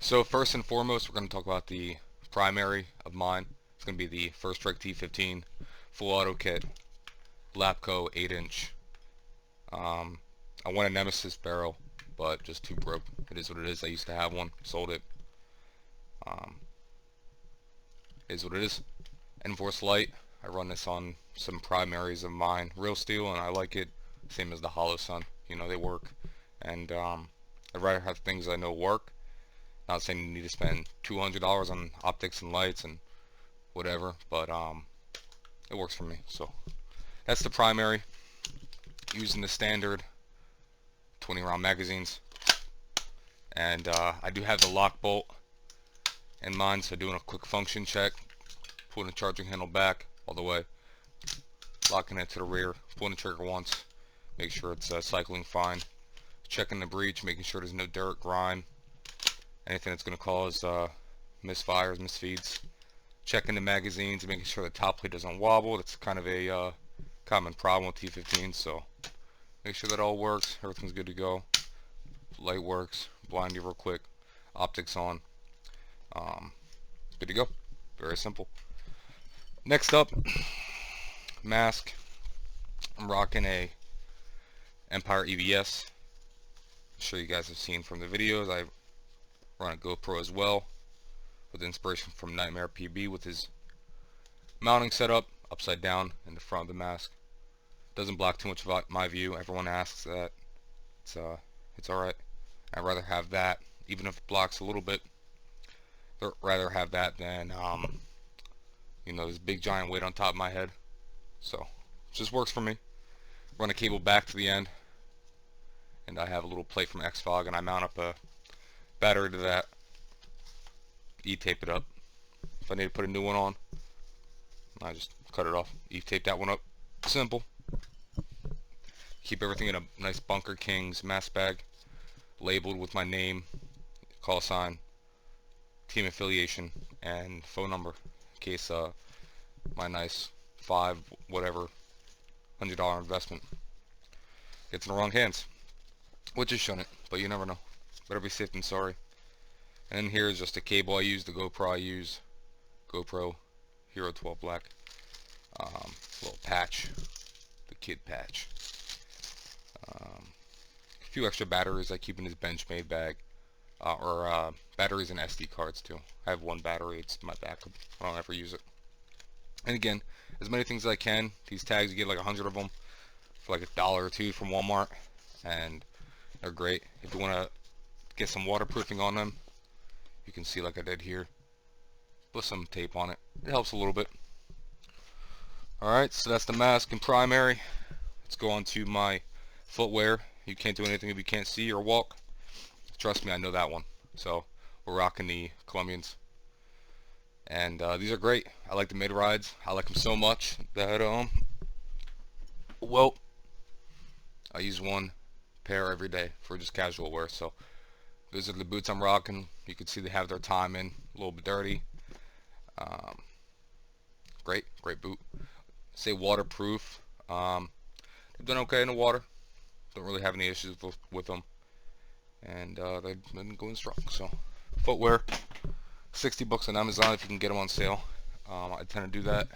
So first and foremost, we're going to talk about the primary of mine. It's going to be the First Strike T15 full auto kit, Lapco 8-inch. I want a Nemesis barrel, but just too broke. It is what it is. I used to have one, sold it. Um, it is what it is. Enforce Light. I run this on some primaries of mine, real steel, and I like it. Same as the Hollow Sun. You know, they work, and I'd rather have things I know work. Not saying you need to spend $200 on optics and lights and whatever, but it works for me. So that's the primary, using the standard 20 round magazines, and I do have the lock bolt in mine, so doing a quick function check, pulling the charging handle back all the way, locking it to the rear, pulling the trigger once, make sure it's cycling fine, checking the breech, making sure there's no dirt, grime, anything that's going to cause misfires, misfeeds, checking the magazines, making sure the top plate doesn't wobble. That's kind of a common problem with T15s, so make sure that all works, everything's good to go. Light works, blind you real quick, optics on, good to go. Very simple. Next up, mask. I'm rocking a Empire EVS. I'm sure you guys have seen from the videos. I run a GoPro as well, with inspiration from Nightmare PB with his mounting setup upside down in the front of the mask. Doesn't block too much of my view. Everyone asks that. It's alright. I'd rather have that, even if it blocks a little bit. I'd rather have that than you know, this big giant weight on top of my head. So it just works for me. Run a cable back to the end, and I have a little plate from Xfog, and I mount up a battery to that. E-tape it up. If I need to put a new one on, I just cut it off. E-tape that one up. Simple. Keep everything in a nice Bunker Kings mask bag, labeled with my name, call sign, team affiliation, and phone number, in case my nice $5 investment gets in the wrong hands, which it shouldn't, but you never know. Better be safe than sorry. And here is just a cable I use, the GoPro I use, GoPro Hero 12 Black, little patch, the kid patch. A few extra batteries I keep in this Benchmade bag, or batteries and SD cards too. I have one battery, it's my backup, I don't ever use it. And again, as many things as I can. These tags, you get like 100 of them for like $1 or $2 from Walmart, and they're great. If you want to get some waterproofing on them, you can see like I did here, put some tape on it. It helps a little bit. Alright, so that's the mask and primary. Let's go on to my footwear. You can't do anything if you can't see or walk. Trust me, I know that one. So we're rocking the Colombians, and these are great. I like the mid rides. I like them so much that well, I use one pair every day for just casual wear. So these are the boots I'm rocking. You can see they have their time in, a little bit dirty. Great boot. Say waterproof. They've done okay in the water. Don't really have any issues with them, and they've been going strong. So footwear, $60 on Amazon if you can get them on sale. I tend to do that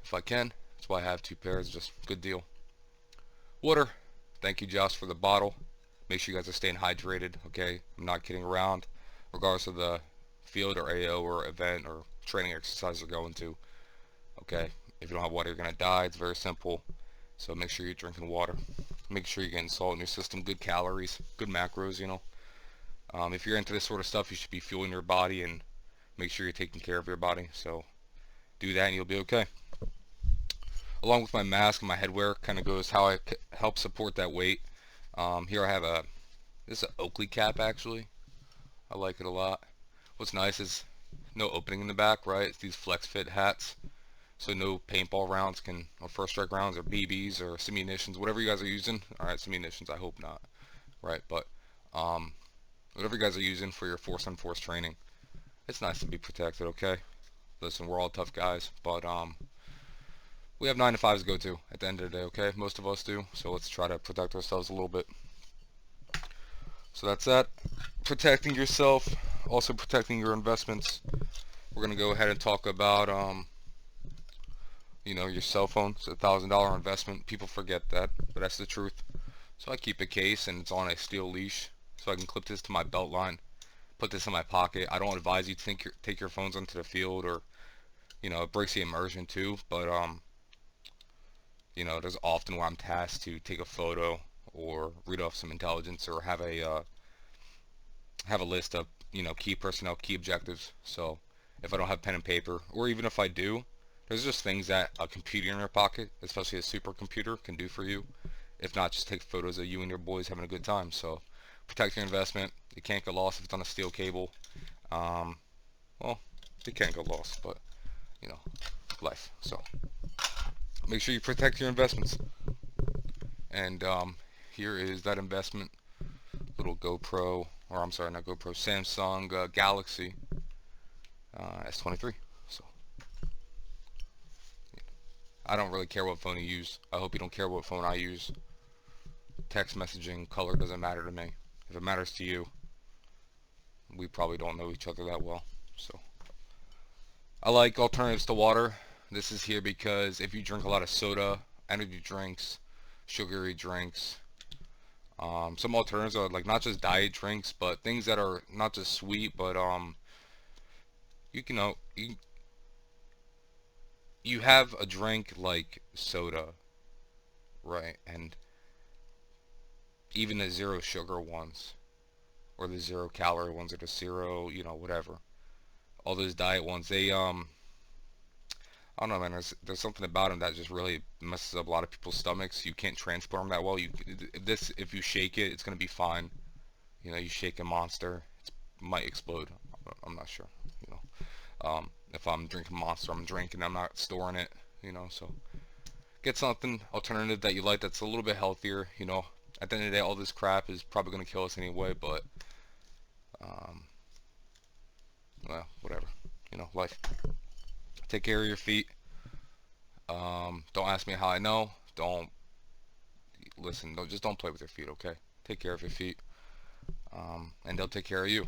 if I can. That's why I have 2 pairs. Just good deal. Water. Thank you, Josh, for the bottle. Make sure you guys are staying hydrated. Okay, I'm not kidding around. Regardless of the field or AO or event or training exercise you're going to. Okay, if you don't have water, you're gonna die. It's very simple. So make sure you're drinking water. Make sure you're getting salt in your system, good calories, good macros, you know. If you're into this sort of stuff, you should be fueling your body, and make sure you're taking care of your body. So do that and you'll be okay. Along with my mask and my headwear, kind of goes how I help support that weight. Here I have this is an Oakley cap actually. I like it a lot. What's nice is no opening in the back, right? It's these flex fit hats. So no paintball rounds or first strike rounds or BBs or simunitions, whatever you guys are using. Alright, simunitions, I hope not. Right, but whatever you guys are using for your force on force training, it's nice to be protected, okay? Listen, we're all tough guys, but we have 9 to 5s to go to at the end of the day, okay? Most of us do, so let's try to protect ourselves a little bit. So that's that. Protecting yourself, also protecting your investments. We're gonna go ahead and talk about your cell phone. It's $1,000 investment. People forget that, but that's the truth. So I keep a case and it's on a steel leash, so I can clip this to my belt line, put this in my pocket. I don't advise you to take your phones onto the field, or it breaks the immersion too. But there's often where I'm tasked to take a photo or read off some intelligence or have a list of key personnel, key objectives. So if I don't have pen and paper, or even if I do, there's just things that a computer in your pocket, especially a supercomputer, can do for you. If not, just take photos of you and your boys having a good time. So protect your investment. It can't get lost if it's on a steel cable. Um, well, it can't go lost, but you know, life. So make sure you protect your investments. And here is that investment. Little GoPro, or I'm sorry, not GoPro, Samsung Galaxy S23. So I don't really care what phone you use. I hope you don't care what phone I use. Text messaging, color doesn't matter to me. If it matters to you, we probably don't know each other that well. So I like alternatives to water. This is here because if you drink a lot of soda, energy drinks, sugary drinks, some alternatives are like not just diet drinks, but things that are not just sweet, but you have a drink like soda, right? And even the zero sugar ones, or the 0 calorie ones, or the zero, whatever. All those diet ones, they I don't know, man. There's something about them that just really messes up a lot of people's stomachs. You can't transport them that well. If you shake it, it's gonna be fine. You shake a Monster, it might explode. I'm not sure. If I'm drinking Monster, I'm drinking. I'm not storing it. So get something alternative that you like that's a little bit healthier. At the end of the day, all this crap is probably gonna kill us anyway. But um, well, whatever. Life. Take care of your feet. Don't ask me how I know. Don't listen. Don't play with your feet. Okay. Take care of your feet, and they'll take care of you.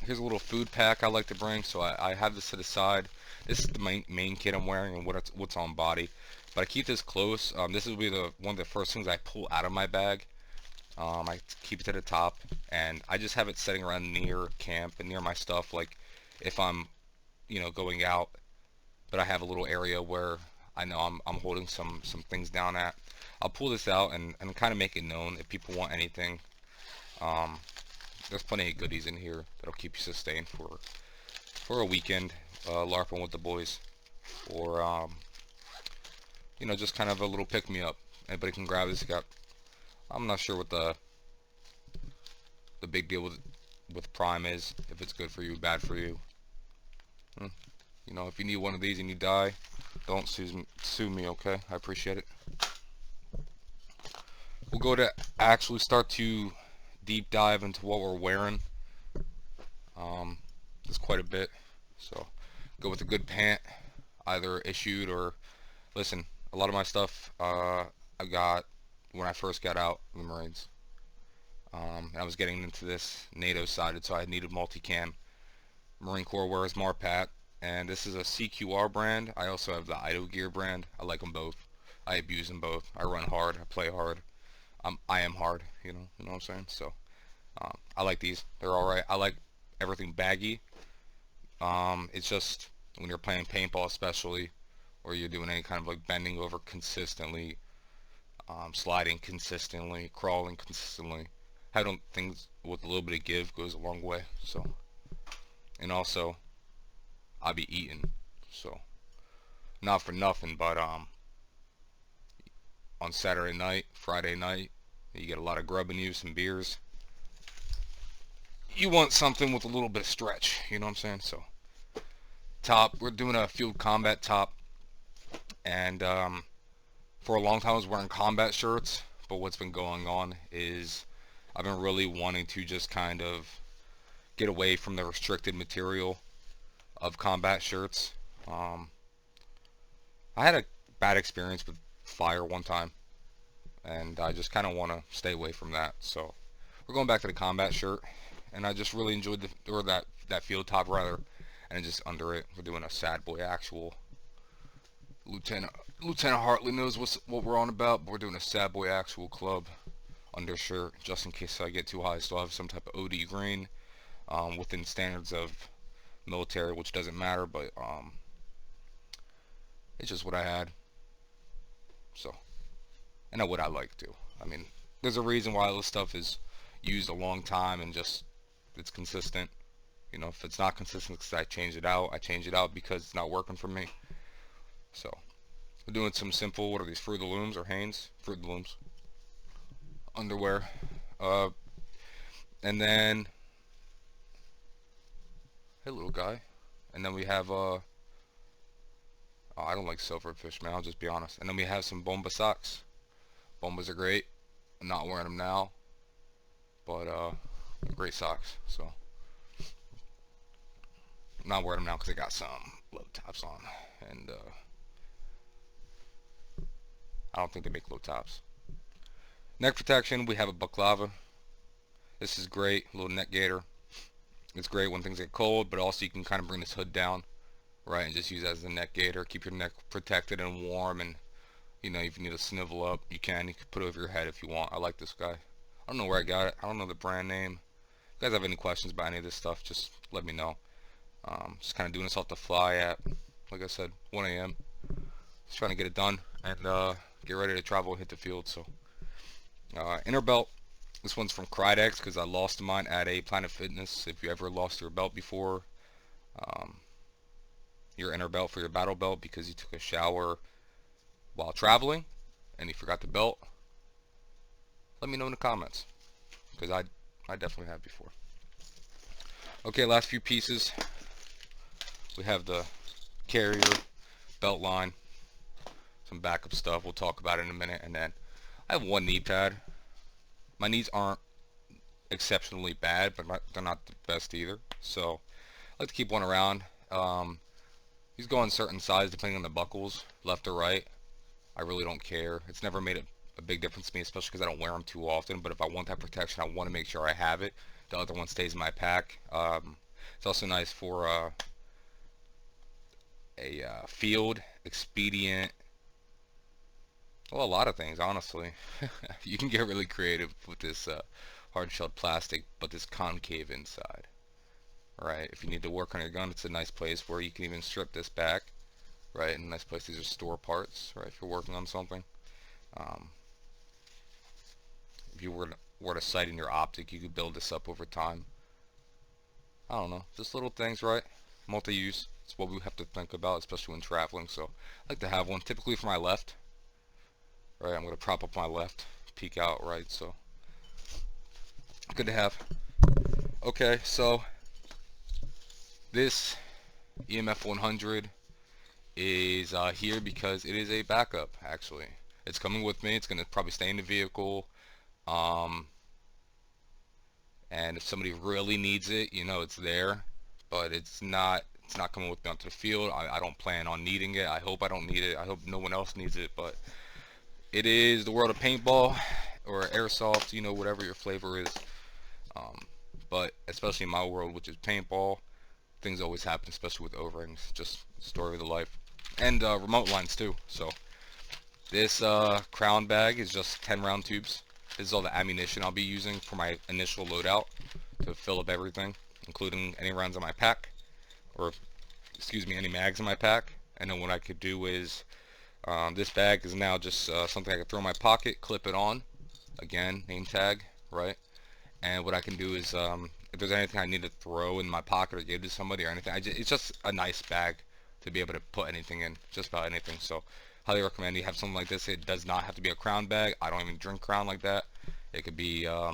Here's a little food pack I like to bring. So I have this to the side. This is the main kit I'm wearing and what's on body. But I keep this close. This will be one of the first things I pull out of my bag. I keep it to the top, and I just have it sitting around near camp and near my stuff. Like if I'm, going out, but I have a little area where I know I'm holding some things down at. I'll pull this out and kind of make it known if people want anything. Um, there's plenty of goodies in here that'll keep you sustained for a weekend, LARPing with the boys, or just kind of a little pick me up. Anybody can grab this. I'm not sure what the big deal with Prime is. If it's good for you, bad for you. If you need one of these and you die, don't sue me, okay? I appreciate it. We'll go to actually start to deep dive into what we're wearing. There's quite a bit. So go with a good pant, either issued or, listen, a lot of my stuff I got when I first got out of the Marines. And I was getting into this NATO sided, so I needed multicam. Marine Corps wears Marpat, and this is a CQR brand. I also have the Ido Gear brand. I like them both. I abuse them both. I run hard. I play hard. I am hard. You know what I'm saying? So I like these. They're all right. I like everything baggy. It's just when you're playing paintball, especially, or you're doing any kind of like bending over consistently, sliding consistently, crawling consistently. Having things with a little bit of give goes a long way. So, and also, I be eating. So, not for nothing, but on Saturday night, Friday night, you get a lot of grub in you, some beers. You want something with a little bit of stretch. You know what I'm saying? So, top, we're doing a field combat top, and for a long time I was wearing combat shirts, but what's been going on is I've been really wanting to just kind of get away from the restricted material of combat shirts. I had a bad experience with fire one time, and I just kind of want to stay away from that. So we're going back to the combat shirt, and I just really enjoyed that field top rather, and just under it we're doing a sad boy actual. Lieutenant Hartley knows what we're on about, but we're doing a sad boy actual club undershirt just in case I get too high. So I have some type of OD green within standards of military, which doesn't matter, but it's just what I had. So, and what I like to. I mean, there's a reason why all this stuff is used a long time and just it's consistent. You know, if it's not consistent because I change it out because it's not working for me. So, we're doing some simple, what are these, Fruit of the Looms or Hanes? Fruit of the Looms. Underwear. And then, hey little guy. And then we have, oh, I don't like silverfish, man, I'll just be honest. And then we have some Bomba socks. Bombas are great. I'm not wearing them now, but great socks. So I'm not wearing them now because I got some low tops on, and I don't think they make low tops. Neck protection, we have a baklava. This is great, little neck gaiter. It's great when things get cold, but also you can kind of bring this hood down, right, and just use it as a neck gaiter. Keep your neck protected and warm, and you know, if you need to snivel up, you can put it over your head if you want. I like this guy. I don't know where I got it. I don't know the brand name. If you guys have any questions about any of this stuff, just let me know. Just kind of doing this off the fly at, like I said, 1 a.m. Just trying to get it done and get ready to travel and hit the field. So, inner belt. This one's from Cridex because I lost mine at a Planet Fitness. If you ever lost your belt before, your inner belt for your battle belt because you took a shower while traveling and you forgot the belt, let me know in the comments because I definitely have before. Okay, last few pieces. We have the carrier, belt line, some backup stuff. We'll talk about it in a minute. And then I have one knee pad. My knees aren't exceptionally bad, but they're not the best either. So I like to keep one around. These go in certain size depending on the buckles, left or right. I really don't care. It's never made a big difference to me, especially because I don't wear them too often. But if I want that protection, I want to make sure I have it. The other one stays in my pack. It's also nice for a field expedient. Well, a lot of things, honestly. You can get really creative with this hard-shelled plastic, but this concave inside. Right? If you need to work on your gun, it's a nice place where you can even strip this back. Right, and a nice place to just store parts, right, if you're working on something. If you were to sight in your optic, you could build this up over time. I don't know, just little things, right? Multi-use, it's what we have to think about, especially when traveling. So I like to have one, typically for my left. Right, I'm going to prop up my left, peek out, right, so good to have. Okay, so this EMF 100 is here because it is a backup. Actually, it's coming with me. It's gonna probably stay in the vehicle, and if somebody really needs it, you know, it's there, but it's not coming with me onto the field. I don't plan on needing it. I hope I don't need it. I hope no one else needs it, but it is the world of paintball or airsoft, you know, whatever your flavor is, but especially in my world, which is paintball, things always happen, especially with O-rings. Just story of the life. And remote lines too. So this crown bag is just 10 round tubes. This is all the ammunition I'll be using for my initial loadout to fill up everything, including any rounds in my pack, or excuse me, any mags in my pack. And then what I could do is this bag is now just something I can throw in my pocket, clip it on, again, name tag, right? And what I can do is if there's anything I need to throw in my pocket or give to somebody or anything, it's just a nice bag to be able to put anything in, just about anything. So highly recommend you have something like this. It does not have to be a crown bag. I don't even drink crown like that. It could be a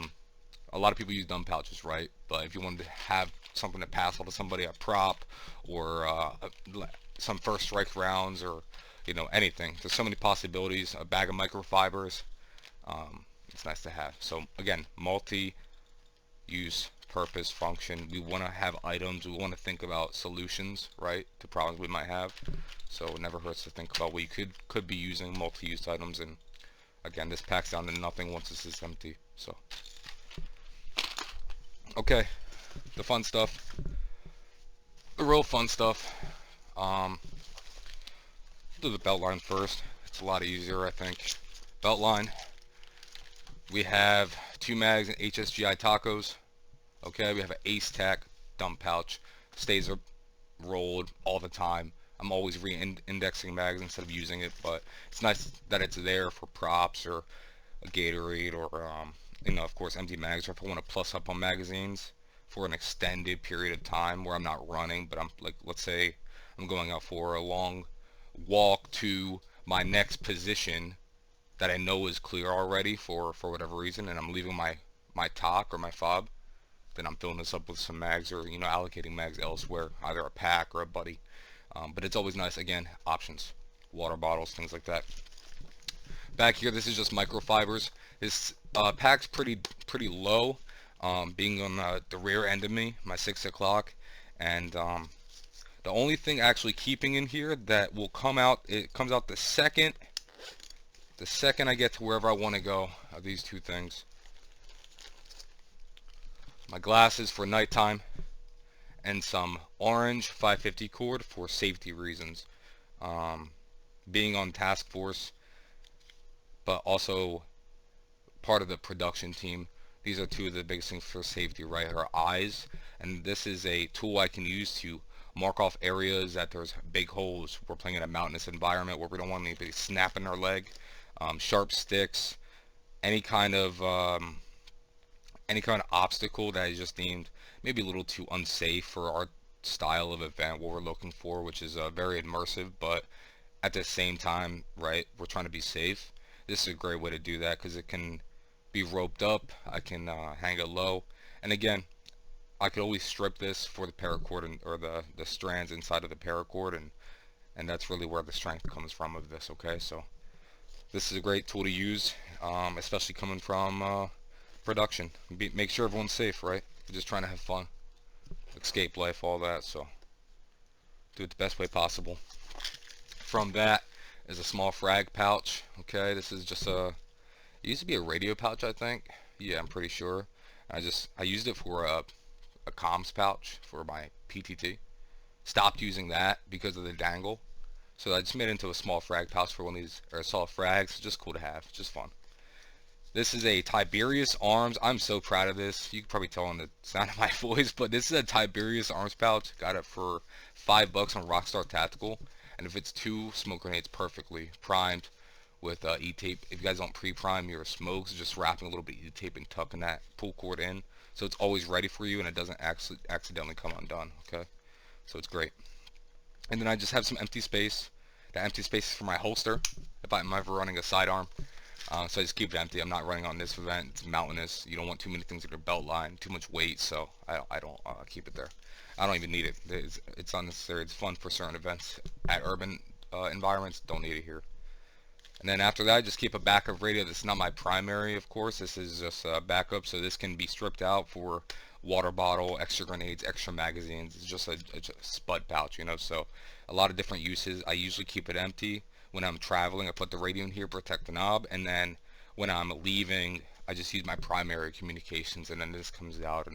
lot of people use dumb pouches, right? But if you wanted to have something to pass on to somebody, a prop or some first strike rounds, or you know, anything, there's so many possibilities. A bag of microfibers, it's nice to have. So again, multi-use purpose function. We want to have items, we want to think about solutions, right, to problems we might have. So it never hurts to think about what you could be using multi-use items in. Again, this packs down to nothing once this is empty. So, okay, the fun stuff, the real fun stuff. Um, do the belt line first. It's a lot easier, I think. Belt line. We have 2 mags and HSGI tacos. Okay, we have an Ace Tac dump pouch. Stays rolled all the time. I'm always re-indexing mags instead of using it, but it's nice that it's there for props or a Gatorade or, you know, of course, empty mags, or if I want to plus up on magazines for an extended period of time where I'm not running, but I'm like, let's say I'm going out for a long walk to my next position that I know is clear already for whatever reason, and I'm leaving my TOC or my fob, then I'm filling this up with some mags, or, you know, allocating mags elsewhere, either a pack or a buddy. But it's always nice, again, options, water bottles, things like that. Back here, this is just microfibers. This pack's pretty low, being on the rear end of me, my 6 o'clock, and the only thing actually keeping in here that will come out, it comes out the second I get to wherever I want to go, are these two things. My glasses for nighttime, and some orange 550 cord for safety reasons. Being on task force, but also part of the production team, these are two of the biggest things for safety, right? Our eyes, and this is a tool I can use to mark off areas that there's big holes. We're playing in a mountainous environment where we don't want anybody snapping their leg. Sharp sticks, any kind of obstacle that is just deemed maybe a little too unsafe for our style of event, what we're looking for, which is very immersive, but at the same time, right, we're trying to be safe. This is a great way to do that because it can be roped up. I can hang it low, and again, I could always strip this for the paracord, or the strands inside of the paracord, and that's really where the strength comes from of this. Okay, so this is a great tool to use, especially coming from production. Make sure everyone's safe, right? We're just trying to have fun, escape life, all that, so do it the best way possible. From that is a small frag pouch. Okay, this is just it used to be a radio pouch, I think. Yeah, I'm pretty sure. I used it for a comms pouch for my PTT. Stopped using that because of the dangle, so I just made it into a small frag pouch for one of these, or assault frags. Just cool to have, just fun. This is a Tiberius Arms. I'm so proud of this. You can probably tell on the sound of my voice, but this is a Tiberius Arms pouch. Got it for $5 on Rockstar Tactical, and if it's 2 smoke grenades perfectly primed with E-tape. If you guys don't pre-prime your smokes, just wrapping a little bit of E-tape and tucking that pull cord in, so it's always ready for you and it doesn't actually accidentally come undone. Okay, so it's great. And then I just have some empty space. The empty space is for my holster if I'm ever running a sidearm. So I just keep it empty. I'm not running on this event. It's mountainous. You don't want too many things in your belt line, too much weight, so I don't keep it there. I don't even need it. It's unnecessary. It's fun for certain events. At urban environments, don't need it here. And then after that, I just keep a backup radio. This is not my primary, of course. This is just a backup, so this can be stripped out for water bottle, extra grenades, extra magazines. It's just a spud pouch, you know, so a lot of different uses. I usually keep it empty. When I'm traveling, I put the radio in here, protect the knob, and then when I'm leaving, I just use my primary communications, and then this comes out.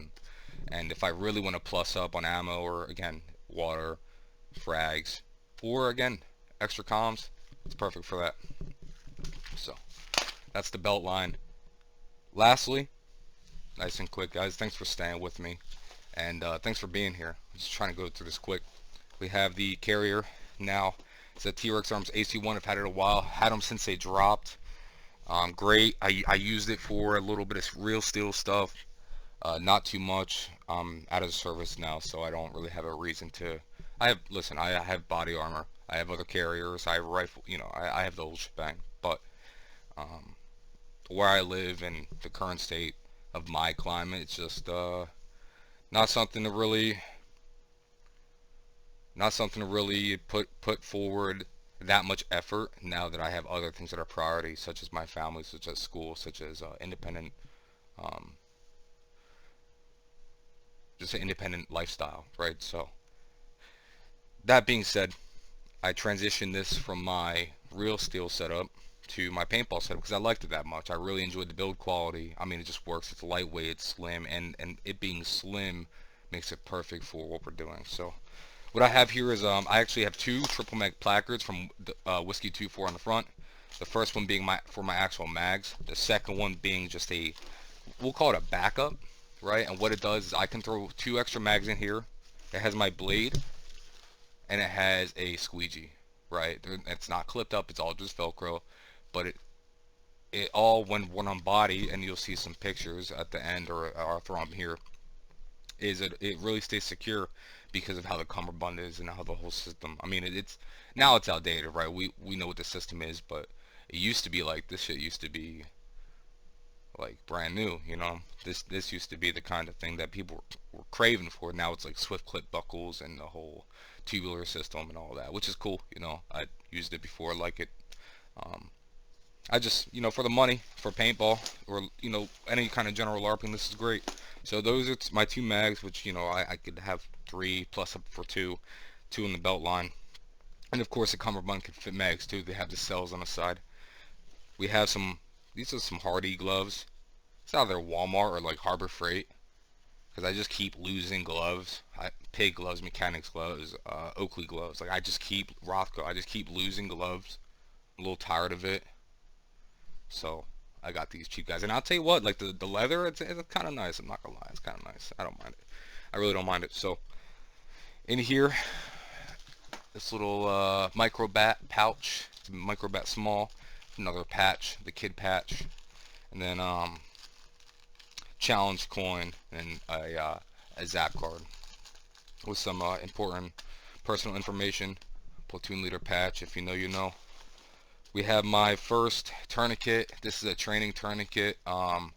And if I really want to plus up on ammo, or again, water, frags, or again, extra comms, it's perfect for that. So that's the belt line. Lastly, nice and quick, guys, thanks for staying with me, and thanks for being here. I'm just trying to go through this quick. We have the carrier now. It's a T-Rex Arms AC1. I've had it a while. Had them since they dropped. Great. I used it for a little bit of real steel stuff. Not too much. Out of service now, so I don't really have a reason to. I have body armor. I have other carriers. I have rifle. You know, I have the whole shebang. But where I live and the current state of my climate, it's just not something to really put forward that much effort now that I have other things that are priorities, such as my family, such as school, such as independent, just an independent lifestyle, right? So that being said, I transitioned this from my real steel setup to my paintball setup because I liked it that much. I really enjoyed the build quality. I mean, it just works. It's lightweight, it's slim, and it being slim makes it perfect for what we're doing. So what I have here is I actually have two triple mag placards from Whiskey 24 on the front. The first one being for my actual mags. The second one being just we'll call it a backup, right? And what it does is I can throw two extra mags in here. It has my blade and it has a squeegee, right? It's not clipped up, it's all just Velcro, but it all when on body, and you'll see some pictures at the end, or I'll throw them here, is it really stays secure because of how the cummerbund is and how the whole system. I mean, it's now it's outdated, right? We know what the system is, but it used to be like this shit used to be like brand new, you know. This used to be the kind of thing that people were craving for. Now it's like swift clip buckles and the whole tubular system and all that, which is cool, you know. I used it before, like it. I just, you know, for the money, for paintball, or, you know, any kind of general LARPing, this is great. So those are my two mags, which, you know, I could have 3 plus up for 2 in the belt line. And of course the cummerbund can fit mags too. They have the cells on the side. We have these are some Hardy gloves. It's either Walmart or like Harbor Freight, because I just keep losing gloves. Pig gloves, mechanics gloves, Oakley gloves. Like I just keep losing gloves. I'm a little tired of it. So I got these cheap guys, and I'll tell you what, like the leather, it's kind of nice. I'm not gonna lie, it's kind of nice. I don't mind it. I really don't mind it. So in here, this little micro bat pouch. It's a micro bat small. Another patch, the kid patch, and then challenge coin and a zap card with some important personal information. Platoon leader patch. If you know, you know. We have my first tourniquet. This is a training tourniquet. Well,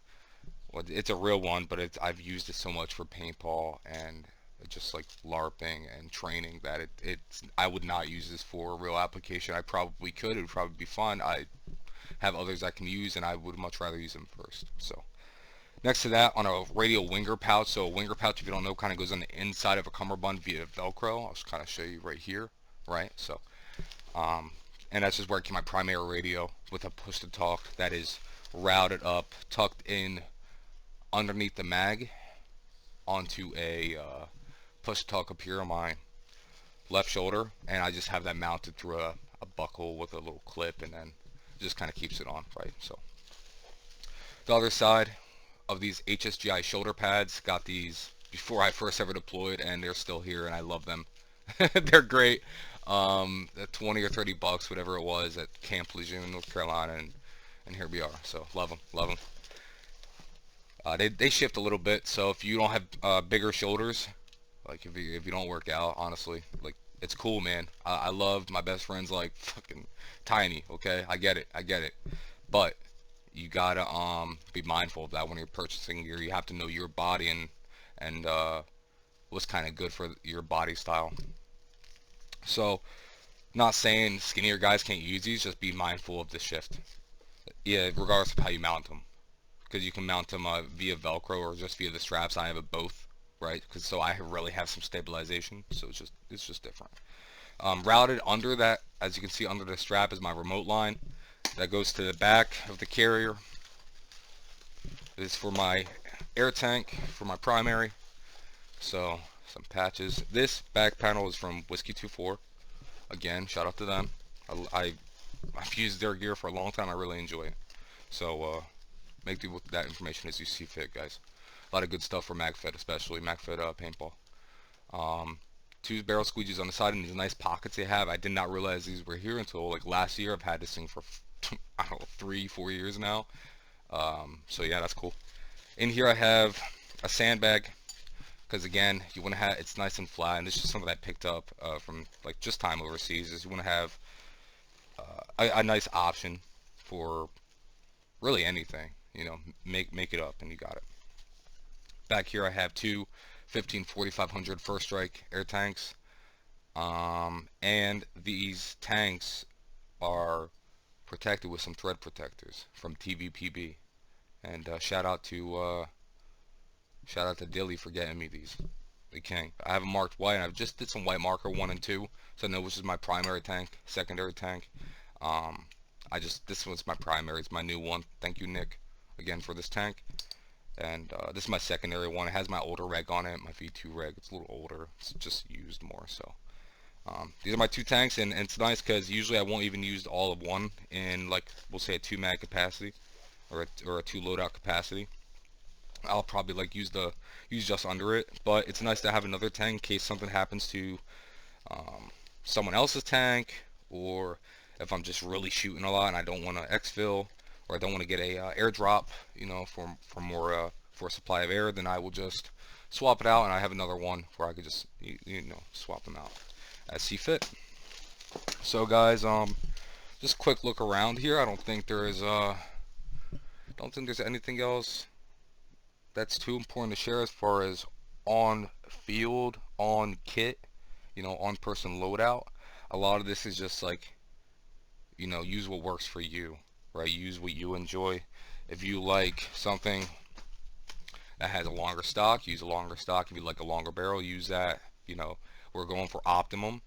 it's a real one, but I've used it so much for paintball and just like LARPing and training that I would not use this for a real application. I probably could. It would probably be fun. I have others I can use, and I would much rather use them first. So next to that, on a radial winger pouch. So a winger pouch, if you don't know, kind of goes on the inside of a cummerbund via Velcro. I'll just kind of show you right here, right? So and that's just where I keep my primary radio with a push-to-talk that is routed up, tucked in underneath the mag onto a push-to-talk up here on my left shoulder, and I just have that mounted through a buckle with a little clip, and then just kind of keeps it on, right? So the other side of these HSGI shoulder pads, got these before I first ever deployed, and they're still here, and I love them. They're great. At 20 or 30 bucks, whatever it was, at Camp Lejeune, North Carolina, and here we are. So love them, love them. They shift a little bit, so if you don't have bigger shoulders, like if you don't work out, honestly, like it's cool, man. I love my best friends like fucking tiny. Okay, I get it, but you gotta be mindful of that when you're purchasing gear. You have to know your body and what's kind of good for your body style. So, not saying skinnier guys can't use these, just be mindful of the shift. Yeah, regardless of how you mount them, because you can mount them via Velcro or just via the straps. I have it both, right? Because so I really have some stabilization. So it's just different. Routed under that, as you can see under the strap, is my remote line that goes to the back of the carrier. This is for my air tank, for my primary. So some patches. This back panel is from Whiskey 24. Again, shout out to them. I've used their gear for a long time. I really enjoy it. So make do with that information as you see fit, guys. A lot of good stuff for Magfed, especially Magfed paintball. 2 barrel squeegees on the side, and these nice pockets they have. I did not realize these were here until like last year. I've had this thing for I don't know, 3-4 years now. So yeah, that's cool. In here I have a sandbag, because again, you want to have, it's nice and flat, and this is something I picked up from like just time overseas, is you want to have a nice option for really anything, you know. Make it up and you got it. Back here I have 2 15-4500 First Strike air tanks, and these tanks are protected with some thread protectors from TVPB, and shout out to Dilly for getting me these. The king. I have them marked white, and I've just did some white marker 1 and 2, so I know which is my primary tank, secondary tank. this one's my primary. It's my new one. Thank you, Nick, again for this tank. And this is my secondary one. It has my older reg on it, my V2 reg. It's a little older. It's just used more. So these are my two tanks, and it's nice because usually I won't even use all of one in, like, we'll say a 2 mag capacity or a 2 loadout capacity. I'll probably like use just under it, but it's nice to have another tank in case something happens to someone else's tank, or if I'm just really shooting a lot and I don't want to exfil, or I don't want to get a airdrop, you know, for more for a supply of air, then I will just swap it out, and I have another one where I could just you know, swap them out as see fit. So guys, just quick look around here. I don't think there's anything else that's too important to share as far as on field, on kit, you know, on person loadout. A lot of this is just like, you know, use what works for you, right? Use what you enjoy. If you like something that has a longer stock, use a longer stock. If you like a longer barrel, use that. You know, we're going for optimum,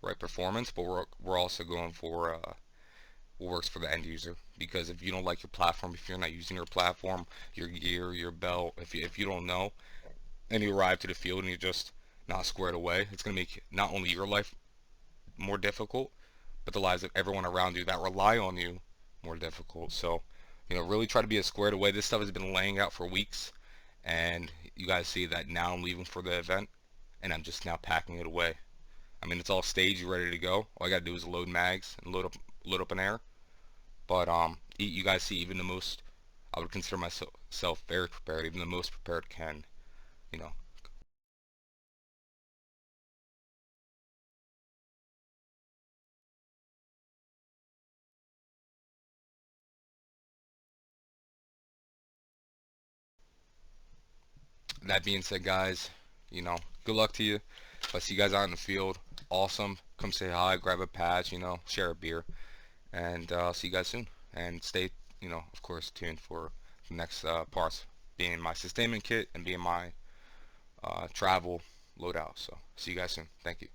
right, performance, but we're also going for what works for the end user. Because if you don't like your platform, if you're not using your platform, your gear, your belt, if you don't know, and you arrive to the field and you're just not squared away, it's going to make not only your life more difficult, but the lives of everyone around you that rely on you more difficult. So, you know, really try to be as squared away. This stuff has been laying out for weeks, and you guys see that now I'm leaving for the event, and I'm just now packing it away. I mean, it's all staged, ready to go. All I gotta do is load mags and load up an air. But you guys see, even the most, I would consider myself very prepared. Even the most prepared can, you know. That being said, guys, you know, good luck to you. If I see you guys out in the field, awesome. Come say hi, grab a patch, you know, share a beer, and I'll see you guys soon. And stay, you know, of course, tuned for the next parts, being my sustainment kit and being my travel loadout. So see you guys soon. Thank you.